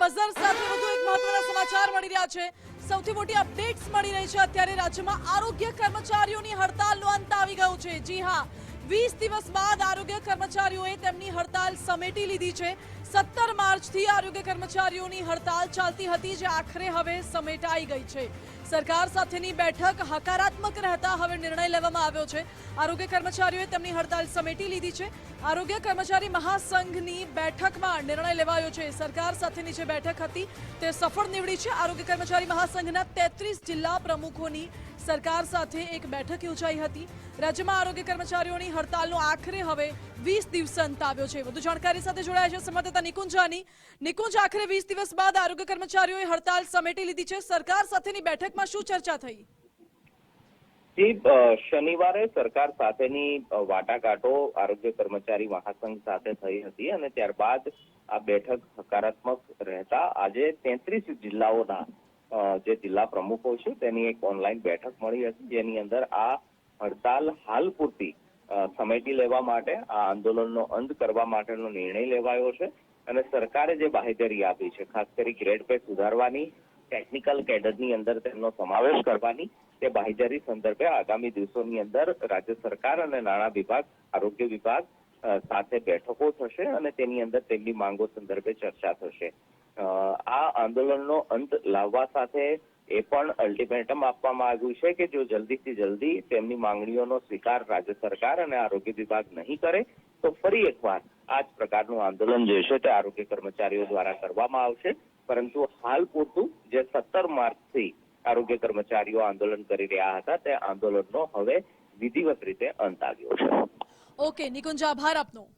Buzzer સાથે વધુ એક મહત્વના સમાચાર મળી રહ્યા છે। સૌથી મોટી અપડેટ્સ મળી રહી છે। અત્યારે રાજ્યમાં આરોગ્ય કર્મચારીઓની હડતાલનો અંત આવી ગયો છે। જી હા, 20 દિવસ બાદ આરોગ્ય કર્મચારીઓએ તેમની હડતાલ સમેટી લીધી છે। 17 માર્ચથી આરોગ્ય કર્મચારીઓની હડતાલ ચાલતી હતી, જે આખરે હવે સમેટાઈ ગઈ છે। સરકાર સાથેની બેઠક હકારાત્મક રહેતા હવે નિર્ણય લેવામાં આવ્યો છે। આરોગ્ય કર્મચારીઓએ તેમની હડતાલ સમેટી લીધી છે। આરોગ્ય કર્મચારી મહાસંઘની બેઠકમાં નિર્ણય લેવાયો છે। સરકાર સાથેની જે બેઠક હતી તે સફળ નીવડી છે। આરોગ્ય કર્મચારી મહાસંઘના 33 જિલ્લા પ્રમુખોની સરકાર સાથે એક બેઠક યોજાઈ હતી। રાજ્યમાં આરોગ્ય કર્મચારીઓની હડતાલનો આખરે હવે 20 દિવસ અંત આવ્યો છે। વધુ જાણકારી સાથે જોડાયા છે સંવાદદાતા નિકુંજ જાની। નિકુંજ, આખરે 20 દિવસ બાદ આરોગ્ય કર્મચારીઓએ હડતાલ સમેટી લીધી છે। સરકાર સાથેની બેઠકમાં શું ચર્ચા થઈ? શનિવારે સરકાર સાથેની વાટાઘાટો આરોગ્ય કર્મચારી મહાસંઘ સાથે થઈ હતી અને ત્યારબાદ આ બેઠક હકારાત્મક રહેતા આજે 33 જિલ્લાઓના જે જિલ્લા પ્રમુખો છે તેની એક ઓનલાઈન બેઠક મળી હતી, જેની અંદર આ હડતાલ હાલ પૂરતી સમેટી લેવા માટે, આ આંદોલનનો અંત કરવા માટેનો નિર્ણય લેવાયો છે અને સરકારે જે બાહેધરી આપી છે, ખાસ કરી ગ્રેડ પે સુધારવાની, ટેકનિકલ કેડરની અંદર તેમનો સમાવેશ કરવાની, તે બાહેધરી સંદર્ભે આગામી દિવસોની અંદર રાજ્ય સરકાર અને નાણાં વિભાગ, આરોગ્ય વિભાગ સાથે બેઠકો થશે અને તેની અંદર તેમની માંગો સંદર્ભે ચર્ચા થશે। આ આંદોલનનો અંત લાવવા સાથે એ પણ અલ્ટિમેટમ આપવામાં આવ્યું છે કે જો જલ્દીથી જલ્દી તેમની માંગણીઓનો સ્વીકાર રાજ્ય સરકાર અને આરોગ્ય વિભાગ નહીં કરે તો ફરી એકવાર આ જ પ્રકારનું આંદોલન જે છે તે આરોગ્ય કર્મચારીઓ દ્વારા કરવામાં આવશે। પરંતુ હાલ પૂરતું જે 17 માર્ચથી આરોગ્ય કર્મચારીઓ આંદોલન કરી રહ્યા હતા તે આંદોલનનો હવે વિધિવત રીતે અંત આવ્યો છે। ઓકે નિકુંજ, આભાર આપનો।